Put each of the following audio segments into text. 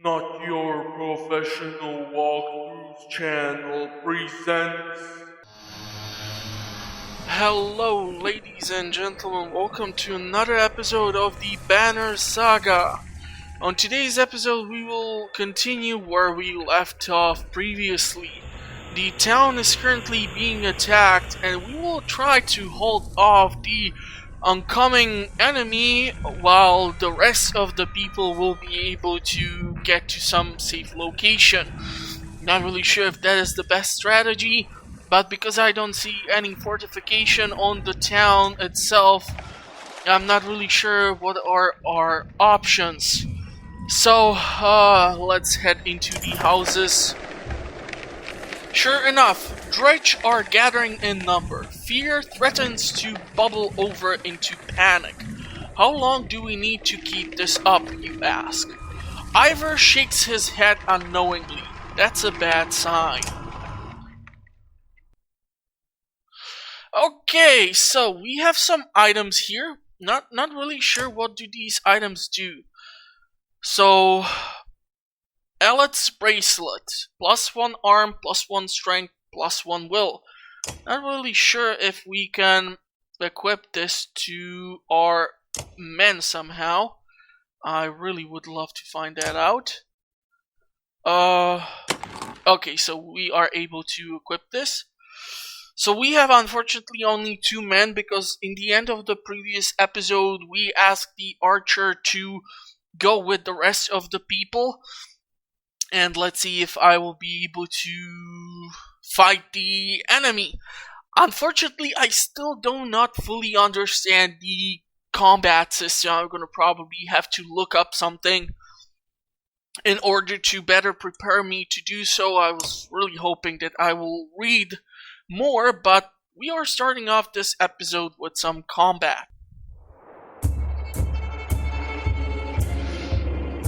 Not Your Professional Walkthroughs channel presents. Hello, ladies and gentlemen, welcome to another episode of the Banner Saga. On today's episode, we will continue where we left off previously. The town is currently being attacked, and we will try to hold off the oncoming enemy while the rest of the people will be able to get to some safe location. Not really sure if that is the best strategy, but because I don't see any fortification on the town itself, I'm not really sure what are our options. So let's head into the houses. Sure enough, dredge are gathering in number. Fear threatens to bubble over into panic. How long do we need to keep this up, you ask? Ivor shakes his head unknowingly. That's a bad sign. Okay, so we have some items here. Not really sure what do these items do. So, Ellet's bracelet, +1 arm, +1 strength, +1 will. Not really sure if we can equip this to our men somehow. I really would love to find that out. Okay, so we are able to equip this. So we have unfortunately only 2 men because in the end of the previous episode we asked the archer to go with the rest of the people. And let's see if I will be able to fight the enemy. Unfortunately, I still do not fully understand the combat system. I'm gonna probably have to look up something in order to better prepare me to do so. I was really hoping that I will read more, but we are starting off this episode with some combat.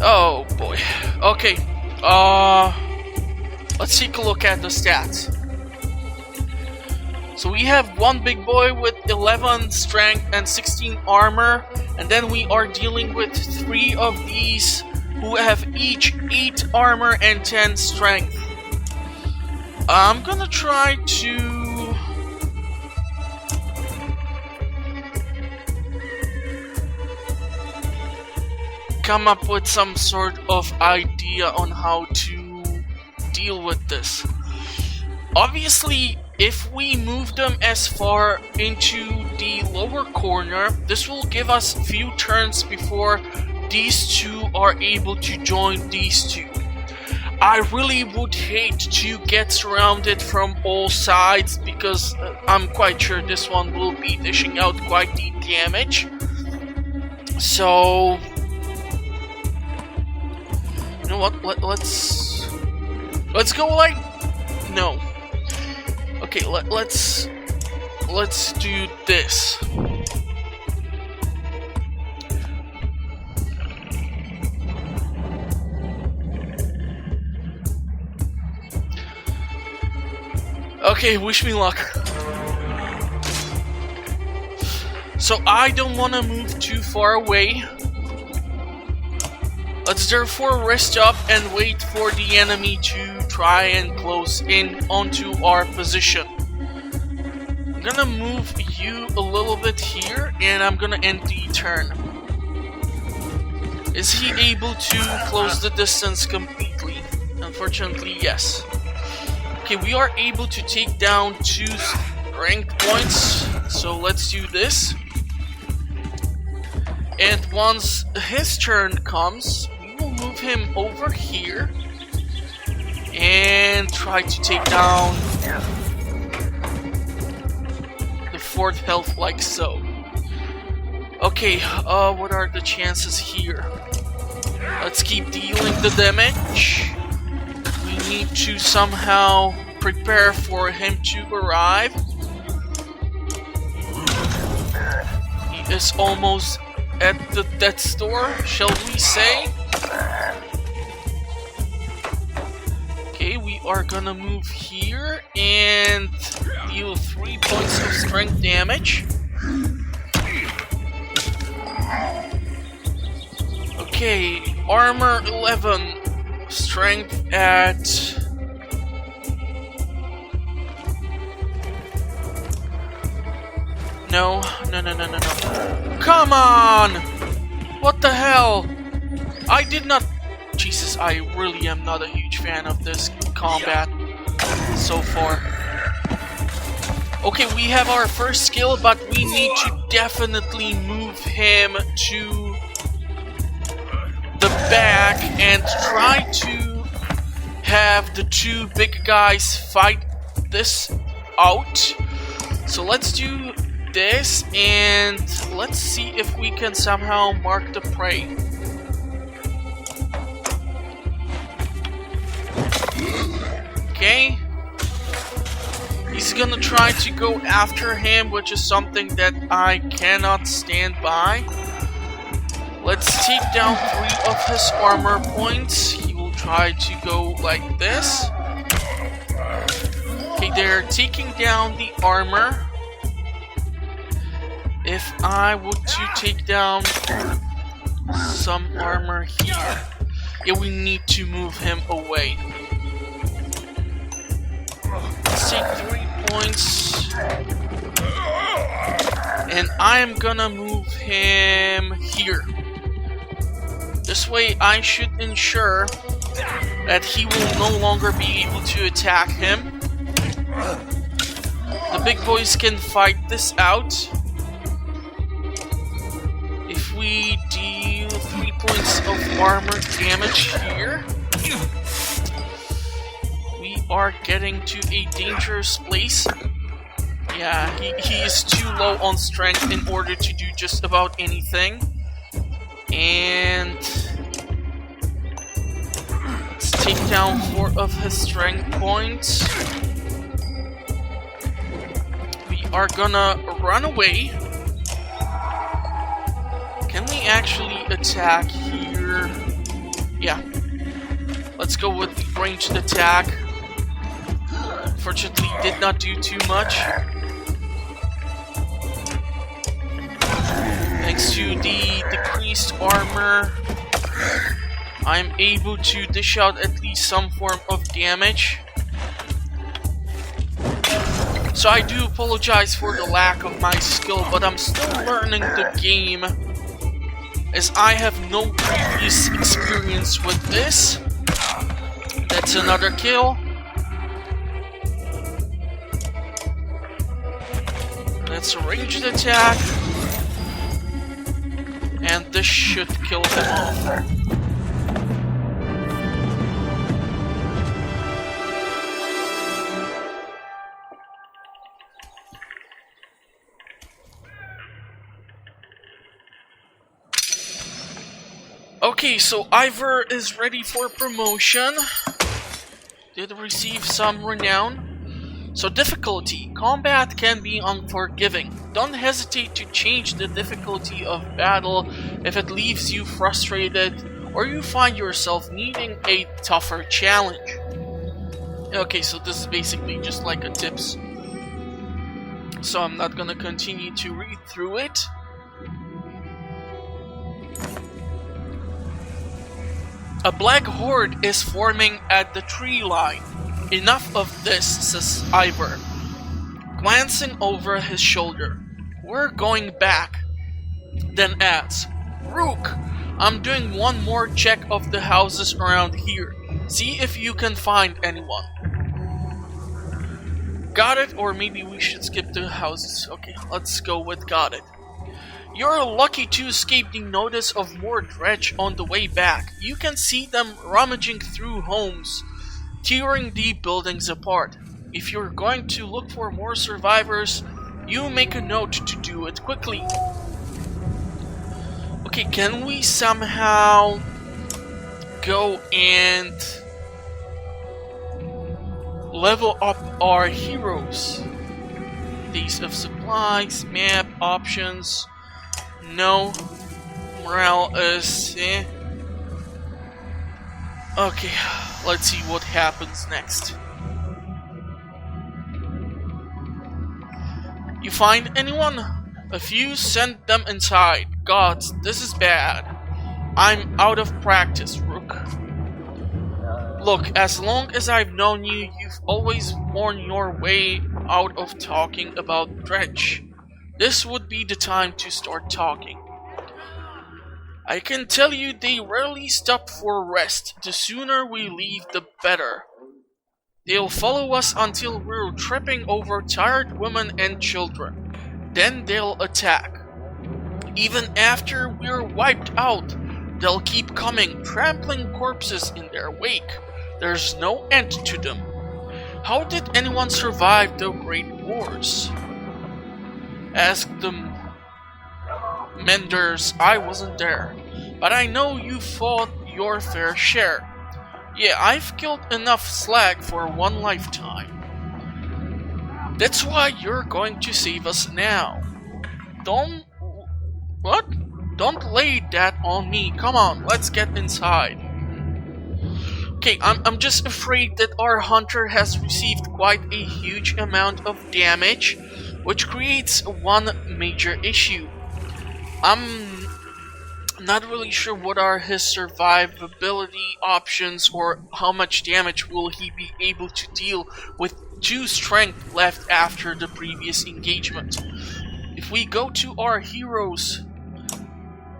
Oh boy. Okay. Let's take a look at the stats. So we have one big boy with 11 strength and 16 armor, and then we are dealing with 3 of these who have each 8 armor and 10 strength. I'm gonna try to come up with some sort of idea on how to deal with this. Obviously, if we move them as far into the lower corner, this will give us a few turns before these 2 are able to join these 2. I really would hate to get surrounded from all sides because I'm quite sure this one will be dishing out quite the damage. So, you know what? Let's go like no. Okay, let's do this. Okay, wish me luck. So I don't want to move too far away. Let's therefore rest up and wait for the enemy to try and close in onto our position. I'm gonna move you a little bit here and I'm gonna end the turn. Is he able to close the distance completely? Unfortunately, yes. Okay, we are able to take down 2 strength points, so let's do this. And once his turn comes, we will move him over here and try to take down the 4th health like so. Okay, what are the chances here? Let's keep dealing the damage. We need to somehow prepare for him to arrive. He is almost at the death's door, shall we say? Okay, we are gonna move here and deal 3 points of strength damage. Okay, armor 11, strength at... No. Come on! What the hell? I did not... Jesus, I really am not a huge fan of this combat so far. Okay, we have our first skill, but we need to definitely move him to the back and try to have the two big guys fight this out. So let's do this, and let's see if we can somehow mark the prey. Okay. He's gonna try to go after him, which is something that I cannot stand by. Let's take down 3 of his armor points. He will try to go like this. Okay, they're taking down the armor. If I were to take down some armor here, yeah, we need to move him away. Let's take 3 points. And I'm gonna move him here. This way I should ensure that he will no longer be able to attack him. The big boys can fight this out. If we deal 3 points of armor damage here, we are getting to a dangerous place. Yeah, he is too low on strength in order to do just about anything. And let's take down 4 of his strength points. We are gonna run away. Can we actually attack here? Yeah. Let's go with the ranged attack. Unfortunately, did not do too much. Thanks to the decreased armor, I'm able to dish out at least some form of damage. So I do apologize for the lack of my skill, but I'm still learning the game, as I have no previous experience with this. That's another kill. That's a ranged attack. And this should kill him off. Okay, so Ivor is ready for promotion. Did receive some renown. So difficulty. Combat can be unforgiving. Don't hesitate to change the difficulty of battle if it leaves you frustrated or you find yourself needing a tougher challenge. Okay, so this is basically just like a tips. So I'm not gonna continue to read through it. A black horde is forming at the tree line. Enough of this, says Ivor, glancing over his shoulder. We're going back. Then adds, Rook, I'm doing one more check of the houses around here. See if you can find anyone. Got it, or maybe we should skip the houses. Okay, let's go with got it. You're lucky to escape the notice of more dredge on the way back. You can see them rummaging through homes, tearing the buildings apart. If you're going to look for more survivors, you make a note to do it quickly. Okay, can we somehow go and level up our heroes? Days of supplies, map, options. No. Morale is eh. Okay, let's see what happens next. You find anyone? A few, send them inside. Gods, this is bad. I'm out of practice, Rook. Look, as long as I've known you, you've always worn your way out of talking about dredge. This would be the time to start talking. I can tell you they rarely stop for rest. The sooner we leave, the better. They'll follow us until we're tripping over tired women and children. Then they'll attack. Even after we're wiped out, they'll keep coming, trampling corpses in their wake. There's no end to them. How did anyone survive the Great Wars? Ask them. Menders, I wasn't there. But I know you fought your fair share. Yeah, I've killed enough slag for one lifetime. That's why you're going to save us now. What? Don't lay that on me. Come on, let's get inside. Okay, I'm just afraid that our hunter has received quite a huge amount of damage, which creates one major issue. I'm not really sure what are his survivability options or how much damage will he be able to deal with 2 strength left after the previous engagement. If we go to our heroes,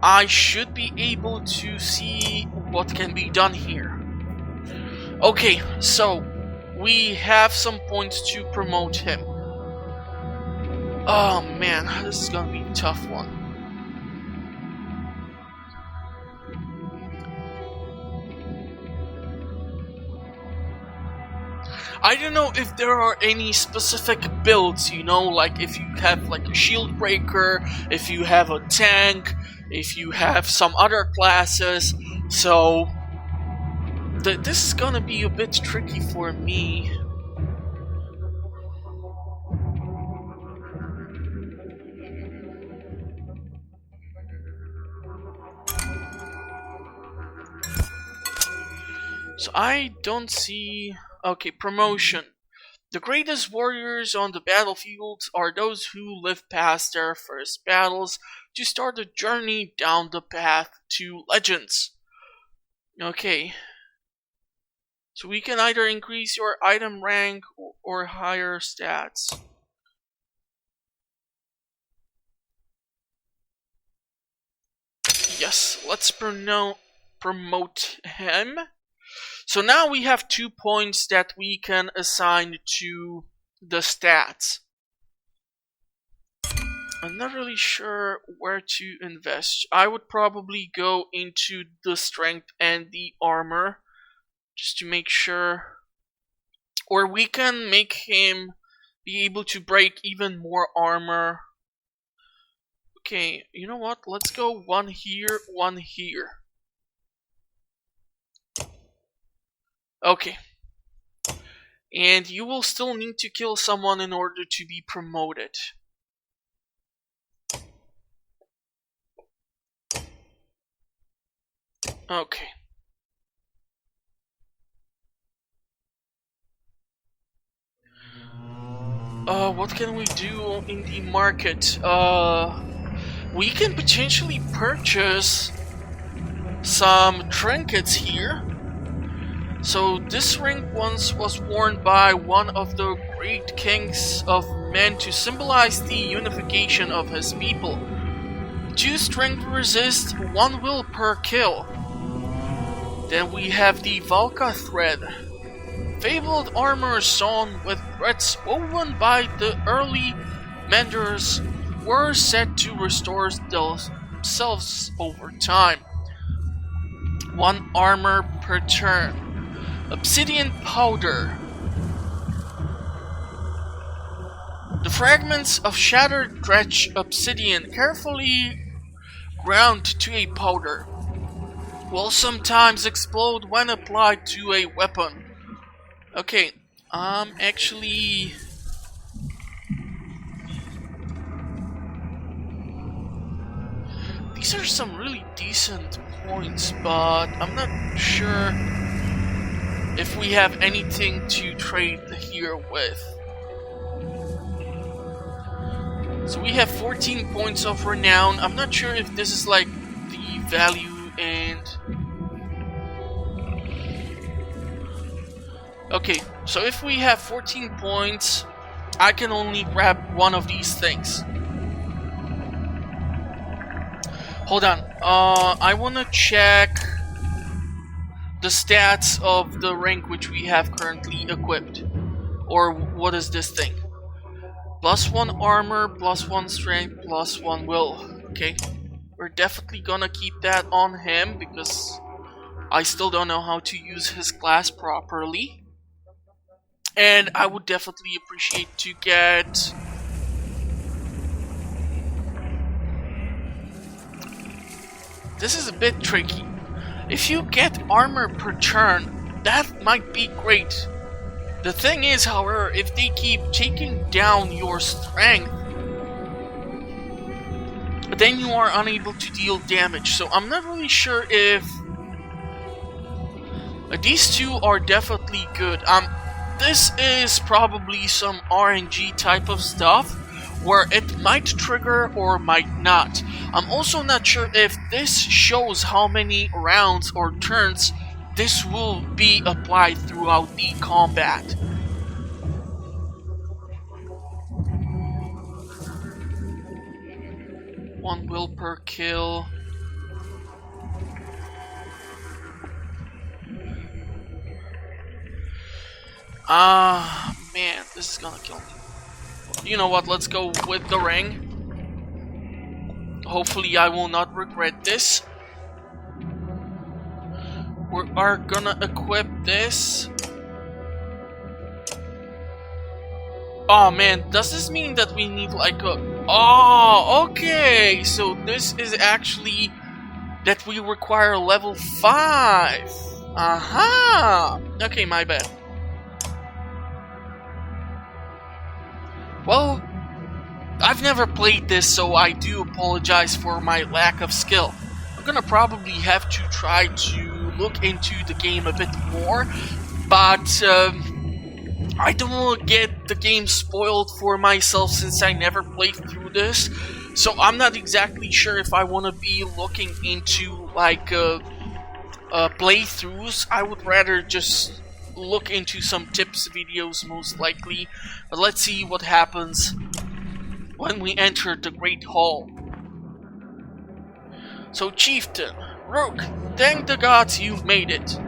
I should be able to see what can be done here. Okay, so we have some points to promote him. Oh man, this is gonna be a tough one. I don't know if there are any specific builds, you know, like if you have like a shield breaker, if you have a tank, if you have some other classes, so this is gonna be a bit tricky for me. So I don't see... Okay, promotion. The greatest warriors on the battlefield are those who live past their first battles to start a journey down the path to legends. Okay. So we can either increase your item rank or higher stats. Yes, let's promote him. So now we have 2 points that we can assign to the stats. I'm not really sure where to invest. I would probably go into the strength and the armor, just to make sure. Or we can make him be able to break even more armor. Okay, you know what? Let's go 1 here, 1 here. Okay. And you will still need to kill someone in order to be promoted. Okay. What can we do in the market? We can potentially purchase some trinkets here. So this ring once was worn by one of the great kings of men to symbolize the unification of his people. 2 strength resist, 1 will per kill. Then we have the Valka thread. Fabled armor sewn with threads woven by the early menders were said to restore themselves over time. 1 armor per turn. Obsidian powder. The fragments of shattered dredge obsidian, carefully ground to a powder, will sometimes explode when applied to a weapon. Okay, actually... These are some really decent points, but I'm not sure if we have anything to trade here with. So we have 14 points of renown. I'm not sure if this is like the value and... Okay, so if we have 14 points, I can only grab one of these things. Hold on, I wanna check the stats of the rank which we have currently equipped. Or what is this thing? +1 armor, +1 strength, +1 will. Okay, we're definitely gonna keep that on him because I still don't know how to use his class properly. And I would definitely appreciate to get... This is a bit tricky. If you get armor per turn, that might be great. The thing is, however, if they keep taking down your strength, then you are unable to deal damage. So I'm not really sure if... These two are definitely good. This is probably some RNG type of stuff, where it might trigger or might not. I'm also not sure if this shows how many rounds or turns this will be applied throughout the combat. One will per kill. Man, this is gonna kill me. You know what, let's go with the ring. Hopefully I will not regret this. We are gonna equip this. Oh man, does this mean that we need like a... Oh, okay, so this is actually that we require level 5. Aha! Okay, my bad. Well, I've never played this, so I do apologize for my lack of skill. I'm gonna probably have to try to look into the game a bit more, but I don't want to get the game spoiled for myself since I never played through this. So I'm not exactly sure if I want to be looking into like playthroughs. I would rather just look into some tips videos most likely. But let's see what happens when we enter the Great Hall. So Chieftain, Rook, thank the gods you've made it.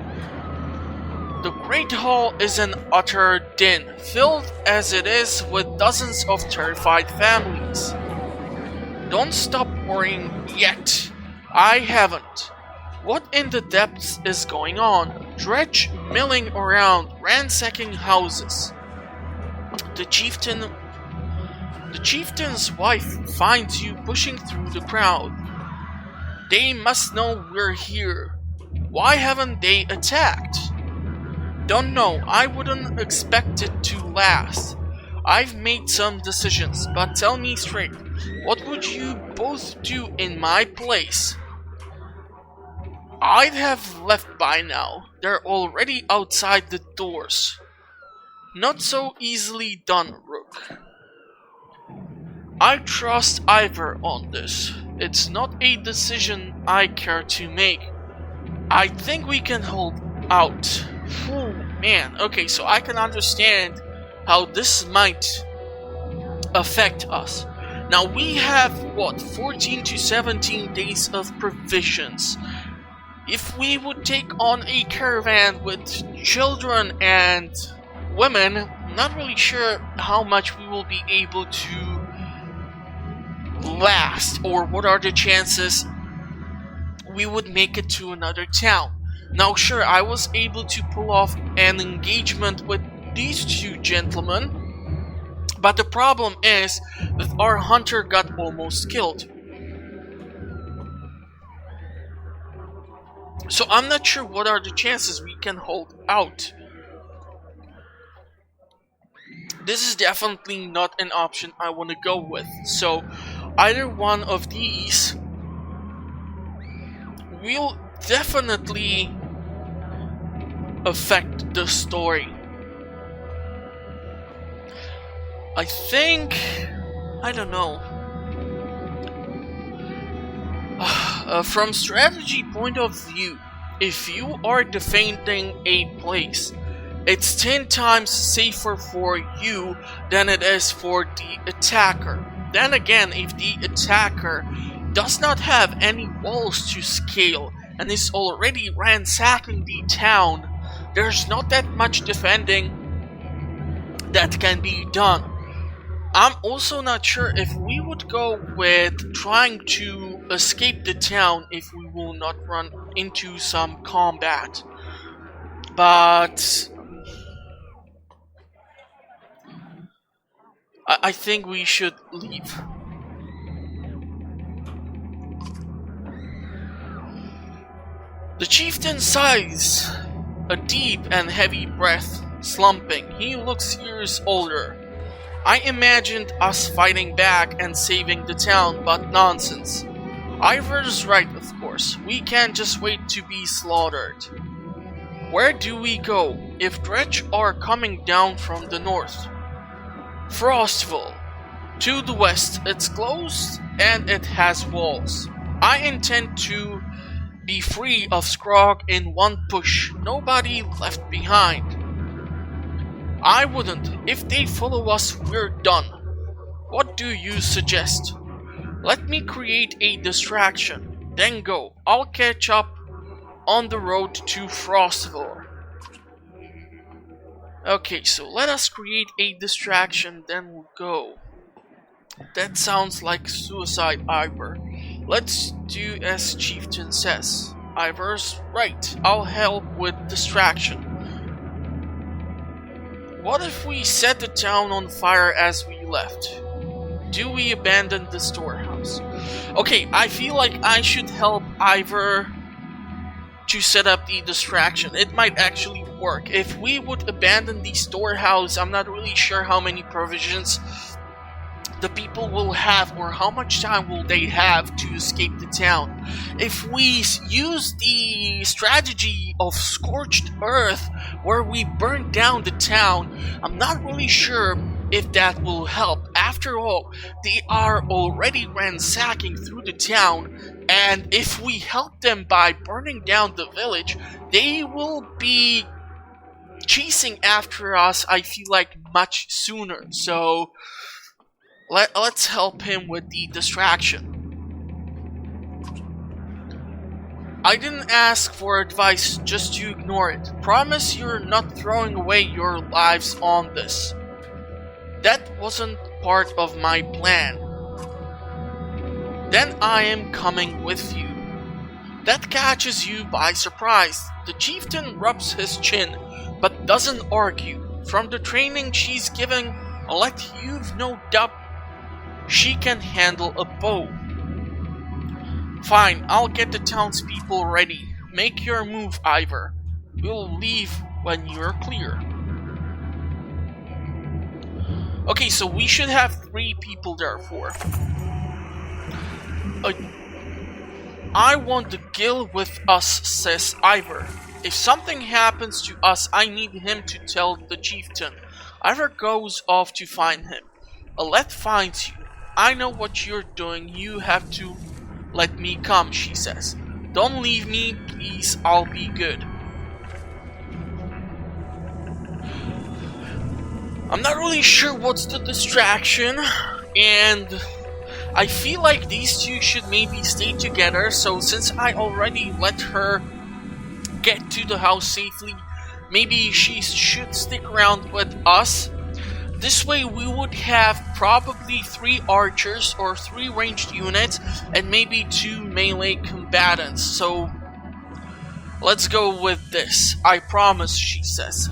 The Great Hall is an utter din, filled as it is with dozens of terrified families. Don't stop worrying yet. I haven't. What in the depths is going on? Dredge milling around, ransacking houses. The chieftain's wife finds you pushing through the crowd. They must know we're here. Why haven't they attacked? Don't know, I wouldn't expect it to last. I've made some decisions, but tell me straight, what would you both do in my place? I'd have left by now. They're already outside the doors. Not so easily done, Rook. I trust Ivor on this. It's not a decision I care to make. I think we can hold out. Whew, man, okay, so I can understand how this might affect us. Now we have, what, 14 to 17 days of provisions. If we would take on a caravan with children and women, I'm not really sure how much we will be able to last, or what are the chances we would make it to another town. Now sure, I was able to pull off an engagement with these two gentlemen, but the problem is that our hunter got almost killed. So I'm not sure what are the chances we can hold out. This is definitely not an option I want to go with. So either one of these will definitely affect the story. I think... I don't know. From strategy point of view, if you are defending a place, It's 10 times safer for you than it is for the attacker. Then again, if the attacker does not have any walls to scale and is already ransacking the town, there's not that much defending that can be done. I'm also not sure if we would go with trying to escape the town if we will not run into some combat. But I think we should leave. The chieftain sighs a deep and heavy breath, slumping. He looks years older. I imagined us fighting back and saving the town, but nonsense. Ivor's right, of course. We can't just wait to be slaughtered. Where do we go if dredge are coming down from the north? Frostville. To the west, it's closed and it has walls. I intend to be free of Scrog in one push. Nobody left behind. I wouldn't. If they follow us, we're done. What do you suggest? Let me create a distraction, then go. I'll catch up on the road to Frostville. Okay, so let us create a distraction, then we'll go. That sounds like suicide, Ivor. Let's do as Chieftain says. Ivor's right. I'll help with distraction. What if we set the town on fire as we left? Do we abandon the storehouse? Okay, I feel like I should help Ivor to set up the distraction. It might actually work. If we would abandon the storehouse, I'm not really sure how many provisions the people will have or how much time will they have to escape the town. If we use the strategy of scorched earth where we burn down the town, I'm not really sure if that will help. After all, they are already ransacking through the town, and if we help them by burning down the village, they will be chasing after us, I feel like, much sooner. So let's help him with the distraction. I didn't ask for advice just to ignore it. Promise you're not throwing away your lives on this. That wasn't part of my plan. Then I am coming with you. That catches you by surprise. The chieftain rubs his chin, but doesn't argue. From the training she's giving, I'll let you've no doubt she can handle a bow. Fine, I'll get the townspeople ready. Make your move, Ivor. We'll leave when you're clear. Okay, so we should have 3 people therefore. I want the guild with us, says Ivor. If something happens to us, I need him to tell the chieftain. Ivor goes off to find him. Alette finds you. I know what you're doing. You have to let me come, she says. Don't leave me, please. I'll be good. I'm not really sure what's the distraction, and I feel like these two should maybe stay together. So since I already let her get to the house safely, maybe she should stick around with us. This way we would have probably 3 archers or 3 ranged units and maybe 2 melee combatants. So let's go with this. I promise, she says.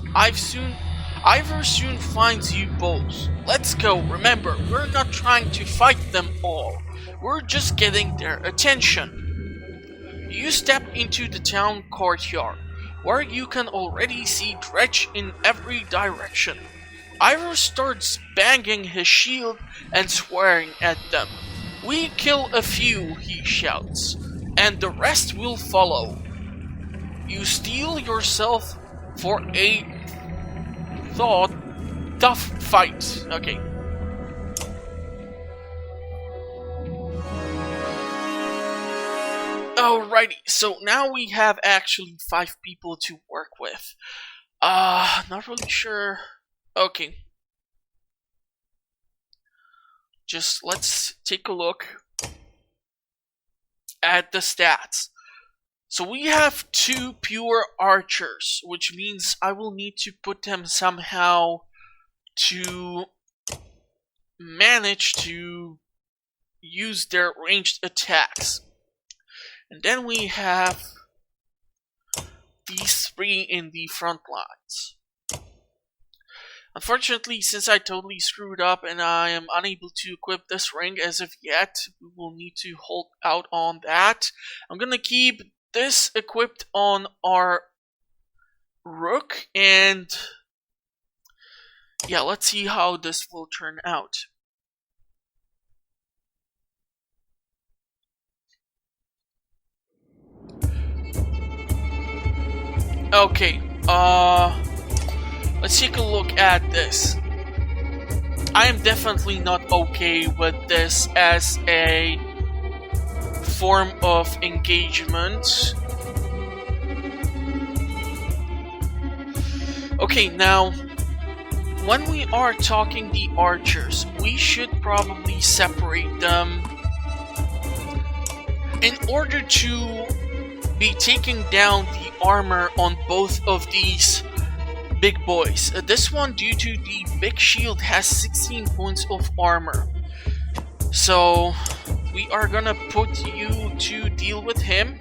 Ivor soon finds you both. Let's go. Remember, we're not trying to fight them all. We're just getting their attention. You step into the town courtyard, where you can already see dredge in every direction. Ivor starts banging his shield and swearing at them. We kill a few, he shouts, and the rest will follow. You steel yourself for a tough fight. Okay. Alrighty, so now we have actually 5 people to work with. Not really sure. Okay. Just let's take a look at the stats. So we have 2 pure archers, which means I will need to put them somehow to manage to use their ranged attacks. And then we have these 3 in the front lines. Unfortunately, since I totally screwed up and I am unable to equip this ring as of yet, we will need to hold out on that. I'm gonna keep this equipped on our rook, and yeah, let's see how this will turn out. Okay, let's take a look at this. I am definitely not okay with this as a form of engagement. Okay, now, when we are talking the archers, we should probably separate them in order to be taking down the armor on both of these big boys. This one, due to the big shield, has 16 points of armor. So we are gonna put you to deal with him.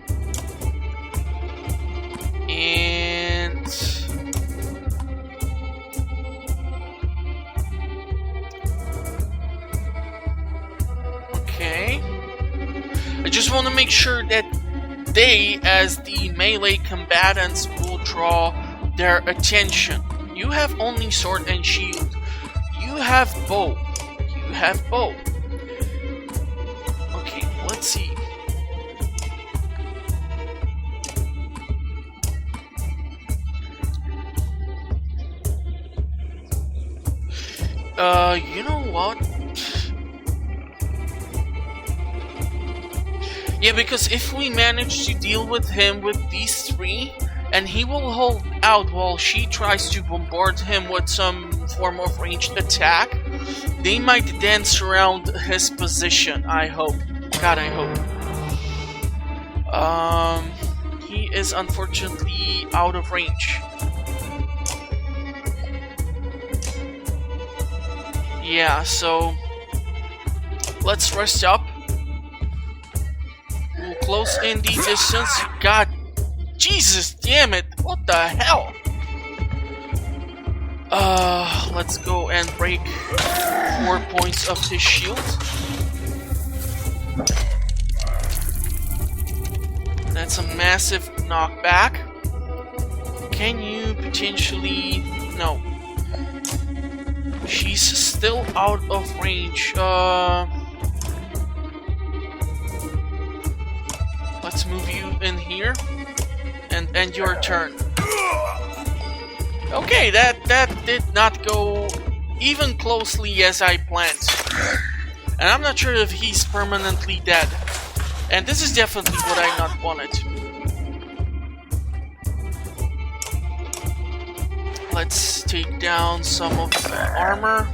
And okay. I just want to make sure that they, as the melee combatants, will draw their attention. You have only sword and shield. You have bow. You have bow. Okay, let's see. You know what? Yeah, because if we manage to deal with him with these 3, and he will hold out while she tries to bombard him with some form of ranged attack, they might then surround his position, I hope. God, I hope. He is unfortunately out of range. Yeah, so let's rest up. We'll close in the distance. God, Jesus damn it! What the hell? Let's go and break 4 points of his shield. That's a massive knockback. Can you potentially... No. She's still out of range. Let's move you in here and end your turn. Okay, that did not go even closely as I planned. And I'm not sure if he's permanently dead. And this is definitely what I not wanted. Let's take down some of the armor.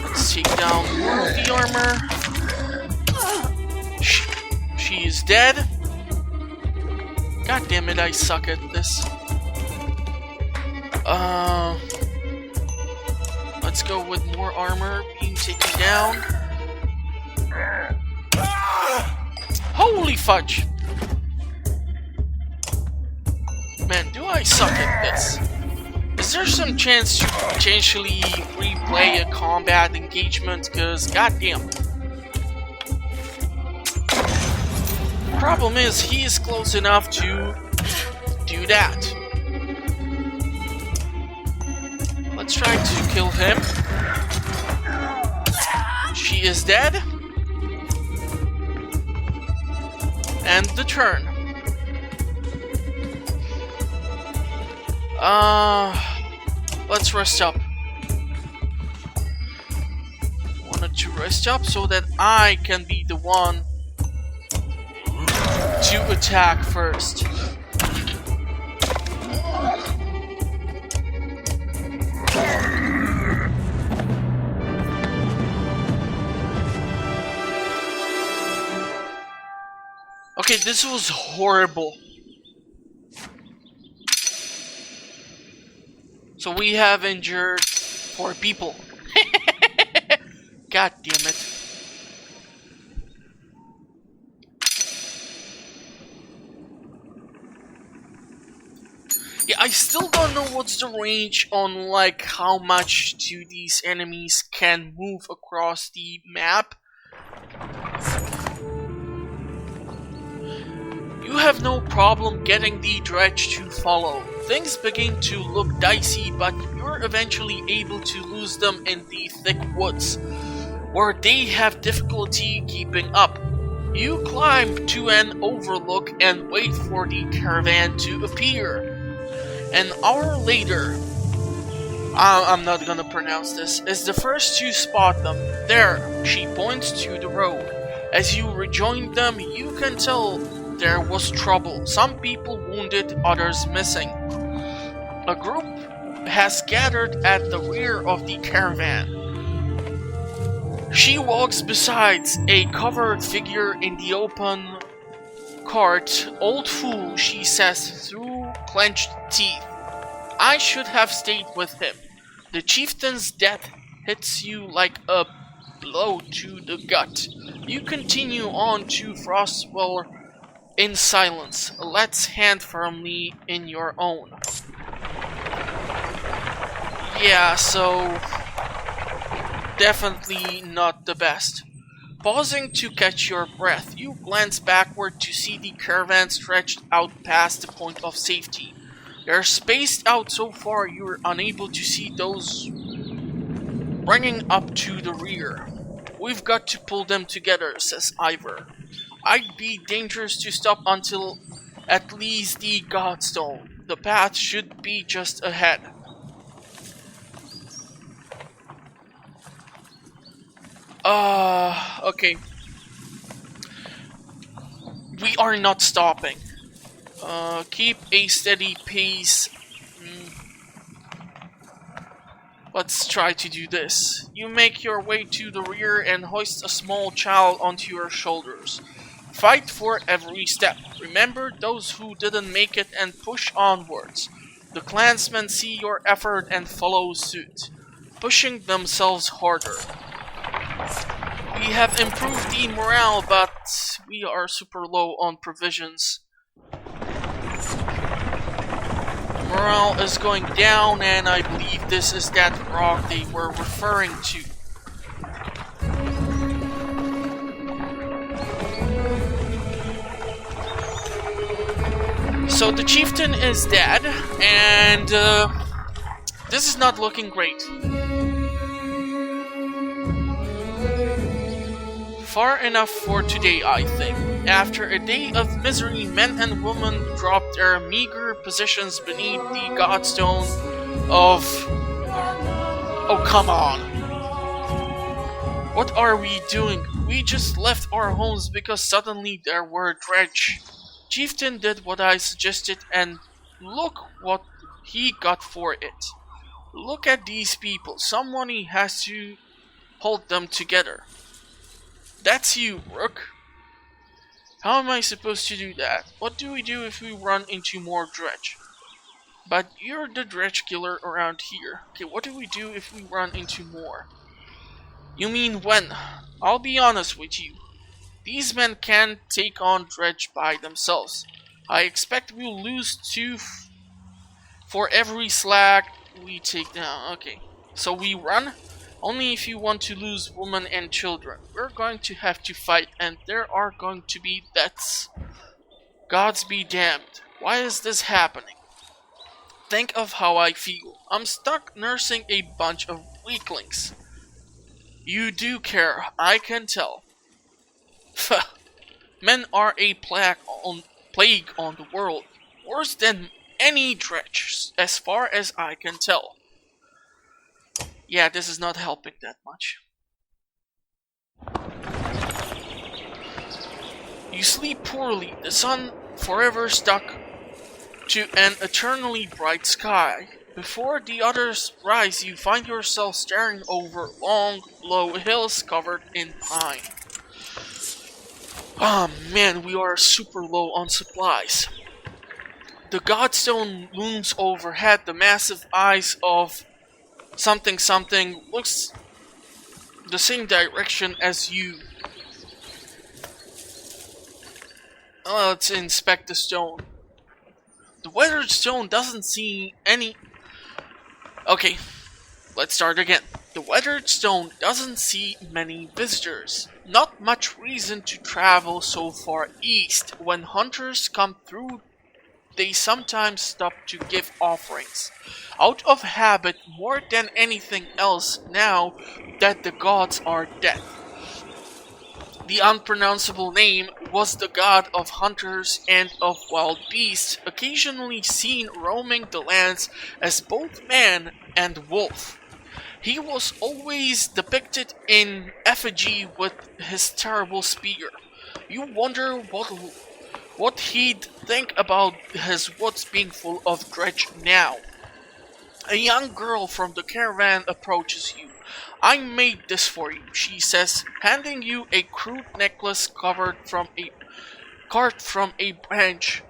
Let's take down more of the armor. She is dead. God damn it, I suck at this. Let's go with more armor being taken down. Holy fudge! Man, do I suck at this? Is there some chance to potentially replay a combat engagement? Cause goddamn. Problem is, he is close enough to do that. Let's try to kill him. She is dead. And the turn. Let's rest up. Wanted to rest up so that I can be the one to attack first. Okay, this was horrible. So we have injured 4 people. God damn it. Yeah, I still don't know what's the range on like how much these enemies can move across the map. You have no problem getting the dredge to follow. Things begin to look dicey, but you're eventually able to lose them in the thick woods, where they have difficulty keeping up. You climb to an overlook and wait for the caravan to appear. An hour later, I'm not gonna pronounce this, is the first to spot them. There, she points to the road. As you rejoin them, you can tell there was trouble. Some people wounded, others missing. A group has gathered at the rear of the caravan. She walks beside a covered figure in the open cart. Old fool, she says through clenched teeth. I should have stayed with him. The chieftain's death hits you like a blow to the gut. You continue on to Frostwell in silence. Let's hand firmly in your own. Yeah, so definitely not the best. Pausing to catch your breath, you glance backward to see the caravan stretched out past the point of safety. They're spaced out so far you're unable to see those running up to the rear. We've got to pull them together, says Ivor. I'd be dangerous to stop until at least the Godstone. The path should be just ahead. Okay. We are not stopping. Keep a steady pace. Let's try to do this. You make your way to the rear and hoist a small child onto your shoulders. Fight for every step. Remember those who didn't make it and push onwards. The clansmen see your effort and follow suit, pushing themselves harder. We have improved the morale, but we are super low on provisions. Morale is going down, and I believe this is that rock they were referring to. So the chieftain is dead, and this is not looking great. Far enough for today, I think. After a day of misery, men and women dropped their meager positions beneath the godstone of... Oh, come on. What are we doing? We just left our homes because suddenly there were dredge. Chieftain did what I suggested, and look what he got for it. Look at these people. Someone has to hold them together. That's you, Rook. How am I supposed to do that? What do we do if we run into more dredge? But you're the dredge killer around here. Okay, what do we do if we run into more? You mean when? I'll be honest with you. These men can't take on dredge by themselves. I expect we'll lose 2 for every slack we take down. Okay, so we run? Only if you want to lose women and children. We're going to have to fight, and there are going to be deaths. Gods be damned. Why is this happening? Think of how I feel. I'm stuck nursing a bunch of weaklings. You do care, I can tell. Men are a plague on the world. Worse than any dredge, as far as I can tell. Yeah, this is not helping that much. You sleep poorly, the sun forever stuck to an eternally bright sky. Before the others rise, you find yourself staring over long, low hills covered in pine. Ah man, we are super low on supplies. The Godstone looms overhead, the massive eyes of something something looks the same direction as you. Let's inspect the stone. The weathered stone doesn't see any... Okay, let's start again. The weathered stone doesn't see many visitors. Not much reason to travel so far east. When hunters come through, they sometimes stop to give offerings. Out of habit more than anything else now that the gods are dead. The unpronounceable name was the god of hunters and of wild beasts, occasionally seen roaming the lands as both man and wolf. He was always depicted in effigy with his terrible spear. You wonder what he'd think about his woods being full of dredge now. A young girl from the caravan approaches you. "I made this for you," she says, handing you a crude necklace carved from a branch.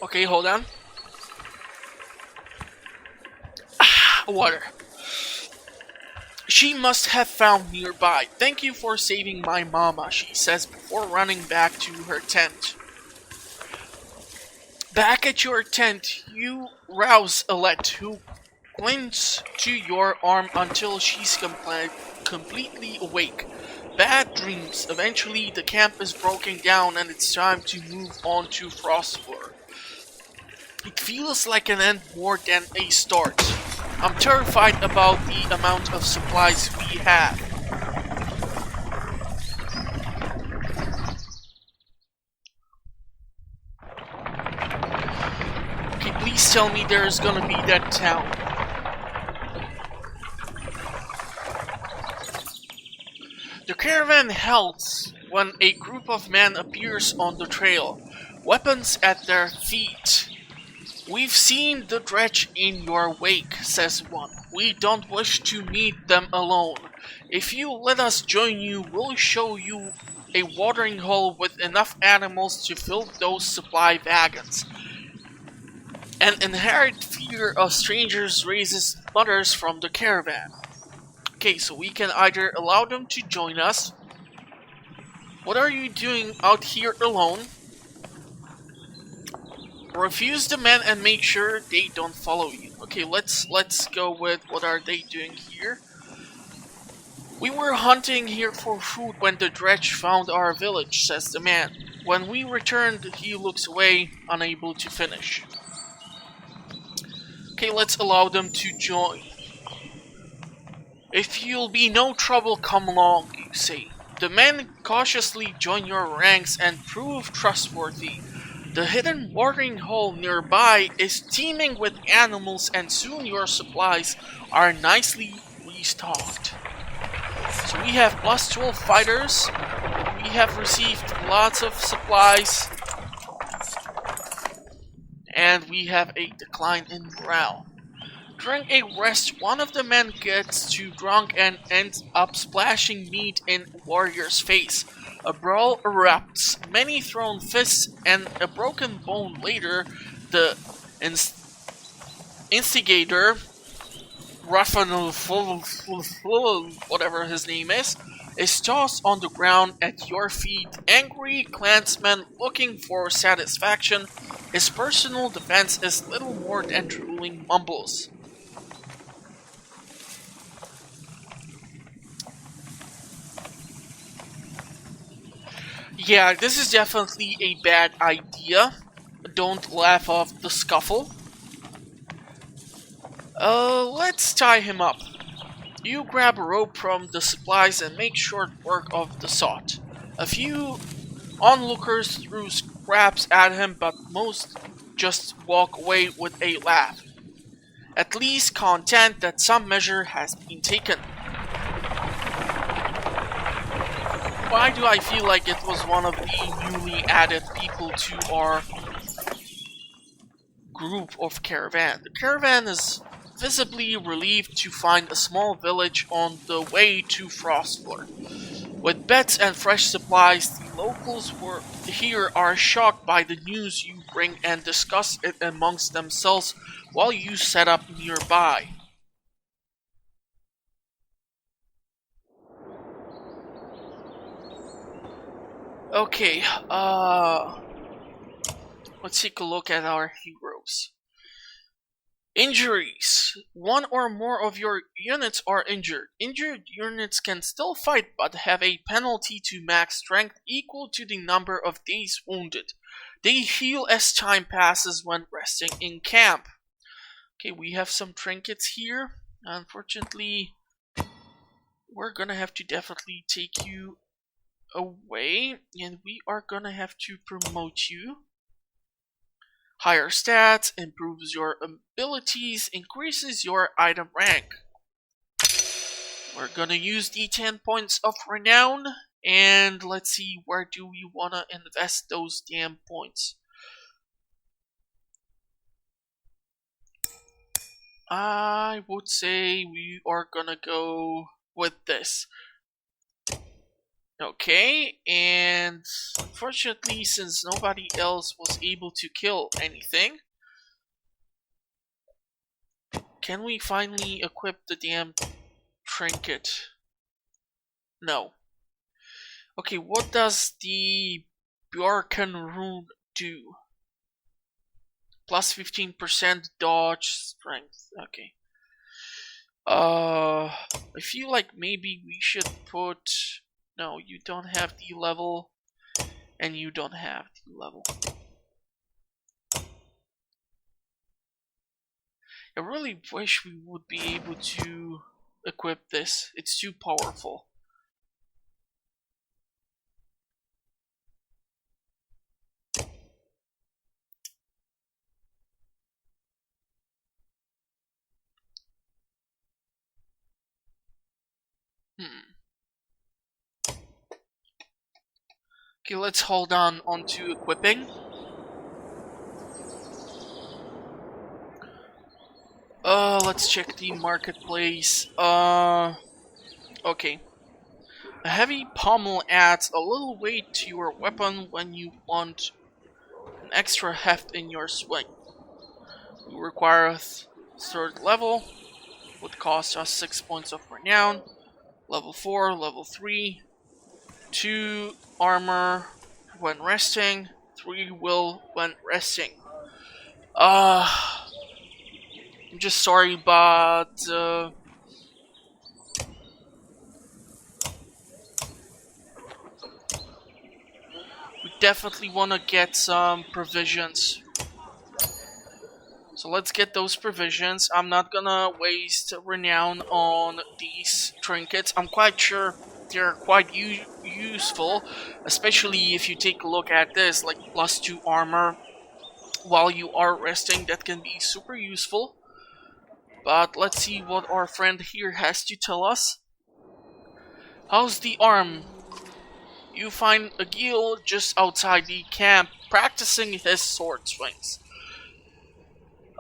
Okay, hold on. Water. She must have found nearby. "Thank you for saving my mama," she says before running back to her tent. Back at your tent, you rouse Alette, who clings to your arm until she's completely awake. Bad dreams. Eventually, the camp is broken down and it's time to move on to Frostfur. It feels like an end more than a start. I'm terrified about the amount of supplies we have. Okay, please tell me there's gonna be that town. The caravan halts when a group of men appears on the trail, weapons at their feet. "We've seen the dredge in your wake," says one. "We don't wish to meet them alone. If you let us join you, we'll show you a watering hole with enough animals to fill those supply wagons." An inherent fear of strangers raises mutters from the caravan. Okay, so we can either allow them to join us. What are you doing out here alone? Refuse the men and make sure they don't follow you. Okay, let's go with what are they doing here. "We were hunting here for food when the dredge found our village," says the man. "When we returned, he looks away, unable to finish." Okay, let's allow them to join. "If you'll be no trouble, come along," you say. The men cautiously join your ranks and prove trustworthy. The hidden watering hole nearby is teeming with animals and soon your supplies are nicely restocked. So we have plus 12 fighters. We have received lots of supplies. And we have a decline in morale. During a rest, one of the men gets too drunk and ends up splashing meat in warrior's face. A brawl erupts, many thrown fists and a broken bone later. The instigator, whatever his name is tossed on the ground at your feet. Angry clansman looking for satisfaction. His personal defense is little more than drooling mumbles. Yeah, this is definitely a bad idea. Don't laugh off the scuffle. Let's tie him up. You grab a rope from the supplies and make short work of the sot. A few onlookers threw scraps at him, but most just walk away with a laugh. At least content that some measure has been taken. Why do I feel like it was one of the newly added people to our group of caravan? The caravan is visibly relieved to find a small village on the way to Frostfloor. With beds and fresh supplies, the locals here are shocked by the news you bring and discuss it amongst themselves while you set up nearby. Okay, let's take a look at our heroes. Injuries. One or more of your units are injured. Injured units can still fight but have a penalty to max strength equal to the number of days wounded. They heal as time passes when resting in camp. Okay, we have some trinkets here. Unfortunately, we're gonna have to definitely take you away, and we are gonna have to promote you. Higher stats, improves your abilities, increases your item rank. We're gonna use the 10 points of renown, and let's see, where do we wanna invest those damn points? I would say we are gonna go with this. Okay, and unfortunately, since nobody else was able to kill anything, can we finally equip the damn trinket? No. Okay, what does the Bjorken rune do? Plus 15% dodge strength. Okay. I feel like maybe we should put... No, you don't have the level, and you don't have the level. I really wish we would be able to equip this. It's too powerful. Okay, let's hold on onto equipping. Let's check the marketplace. Okay. A heavy pommel adds a little weight to your weapon when you want an extra heft in your swing. You require a third level, would cost us 6 points of renown. Level 4, level 3, 2 armor when resting, 3 will when resting. I'm just sorry, but we definitely want to get some provisions. So let's get those provisions. I'm not gonna waste renown on these trinkets. I'm quite sure they're quite useful, especially if you take a look at this, like +2 armor while you are resting. That can be super useful. But let's see what our friend here has to tell us. How's the arm? You find a Gil just outside the camp practicing his sword swings.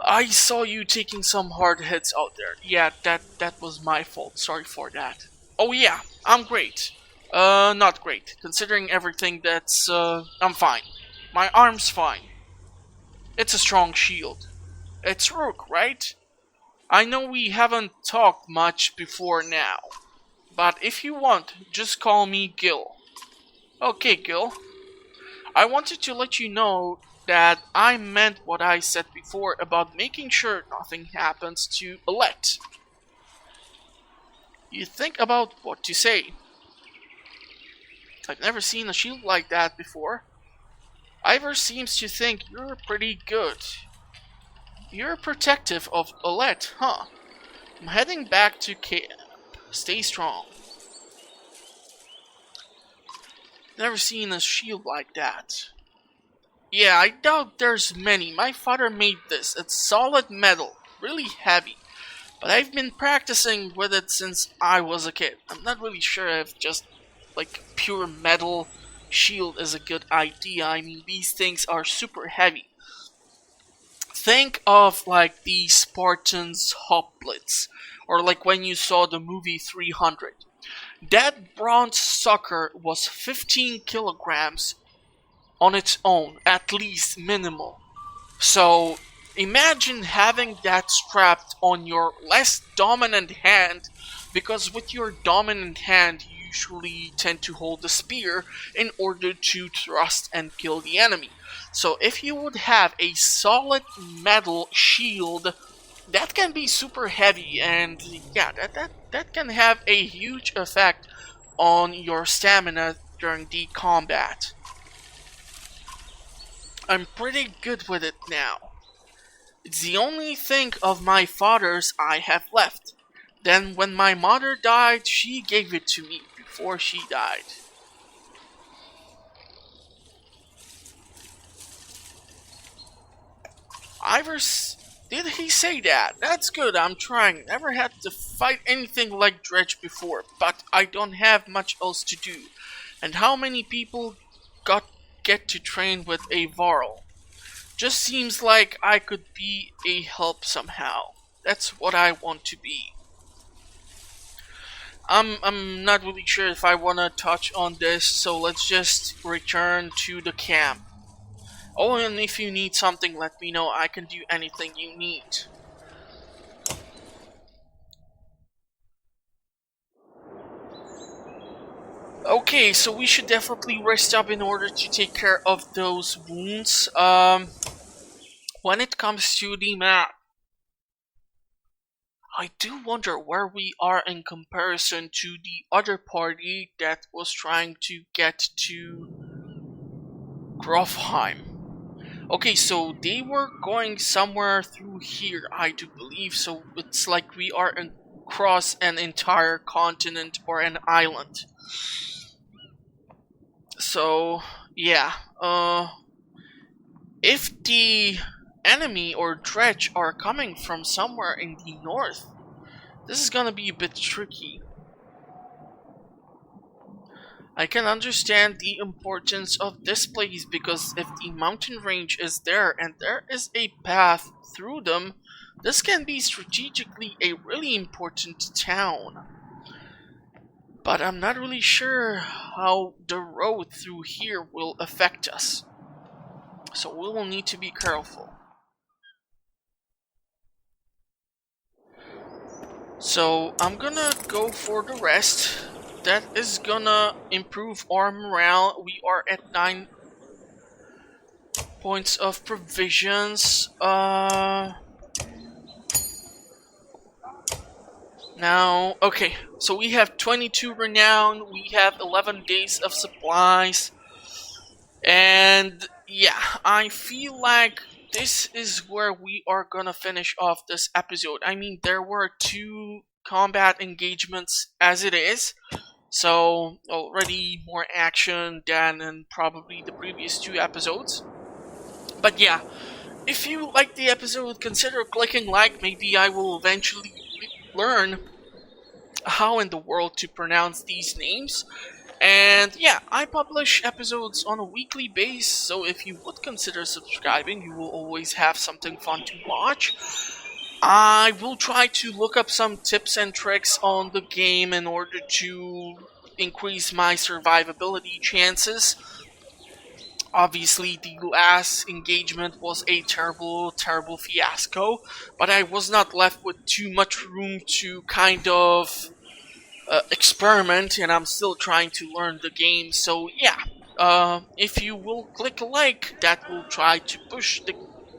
I saw you taking some hard hits out there. Yeah, that was my fault. Sorry for that. Oh yeah, I'm great. Not great. Considering everything that's, I'm fine. My arm's fine. It's a strong shield. It's Rook, right? I know we haven't talked much before now. But if you want, just call me Gil. Okay, Gil. I wanted to let you know that I meant what I said before about making sure nothing happens to Alette. You think about what to say. I've never seen a shield like that before. Ivor seems to think you're pretty good. You're protective of Alette, huh? I'm heading back to camp. Stay strong. Never seen a shield like that. Yeah, I doubt there's many. My father made this. It's solid metal, really heavy. But I've been practicing with it since I was a kid. I'm not really sure if just like pure metal shield is a good idea. I mean, these things are super heavy. Think of like the Spartans hoplites, or like when you saw the movie 300. That bronze sucker was 15 kilograms on its own, at least minimal. So imagine having that strapped on your less dominant hand, because with your dominant hand you usually tend to hold the spear in order to thrust and kill the enemy. So if you would have a solid metal shield, that can be super heavy, and yeah, that can have a huge effect on your stamina during the combat. I'm pretty good with it now. It's the only thing of my father's I have left. Then when my mother died, she gave it to me before she died. Ivers, did he say that? That's good, I'm trying. Never had to fight anything like Dredge before, but I don't have much else to do. And how many people get to train with a Varl? Just seems like I could be a help somehow. That's what I want to be. I'm not really sure if I wanna touch on this, so let's just return to the camp. Oh, and if you need something, let me know. I can do anything you need. Okay, so we should definitely rest up in order to take care of those wounds. When it comes to the map, I do wonder where we are in comparison to the other party that was trying to get to Grofheim. Okay, so they were going somewhere through here, I do believe, so it's like we are across an entire continent or an island. So, yeah, if the enemy or dredge are coming from somewhere in the north, this is gonna be a bit tricky. I can understand the importance of this place, because if the mountain range is there and there is a path through them, this can be strategically a really important town. But I'm not really sure how the road through here will affect us. So we will need to be careful. So I'm gonna go for the rest. That is gonna improve our morale. We are at 9 points of provisions. Now, okay, so we have 22 renown, we have 11 days of supplies, and yeah, I feel like this is where we are gonna finish off this episode. I mean, there were 2 combat engagements as it is, so already more action than in probably the previous 2 episodes. But yeah, if you like the episode, consider clicking like. Maybe I will eventually learn how in the world to pronounce these names. And yeah, I publish episodes on a weekly basis, so if you would consider subscribing, you will always have something fun to watch. I will try to look up some tips and tricks on the game in order to increase my survivability chances. Obviously, the last engagement was a terrible fiasco, but I was not left with too much room to kind of experiment, and I'm still trying to learn the game. So yeah, if you will click like, that will try to push the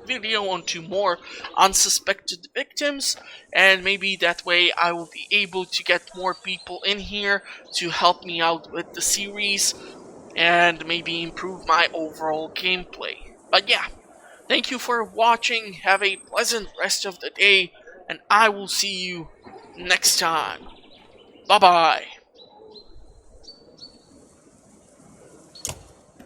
video onto more unsuspected victims, and maybe that way I will be able to get more people in here to help me out with the series and maybe improve my overall gameplay. But yeah, thank you for watching, have a pleasant rest of the day, and I will see you next time. Bye bye.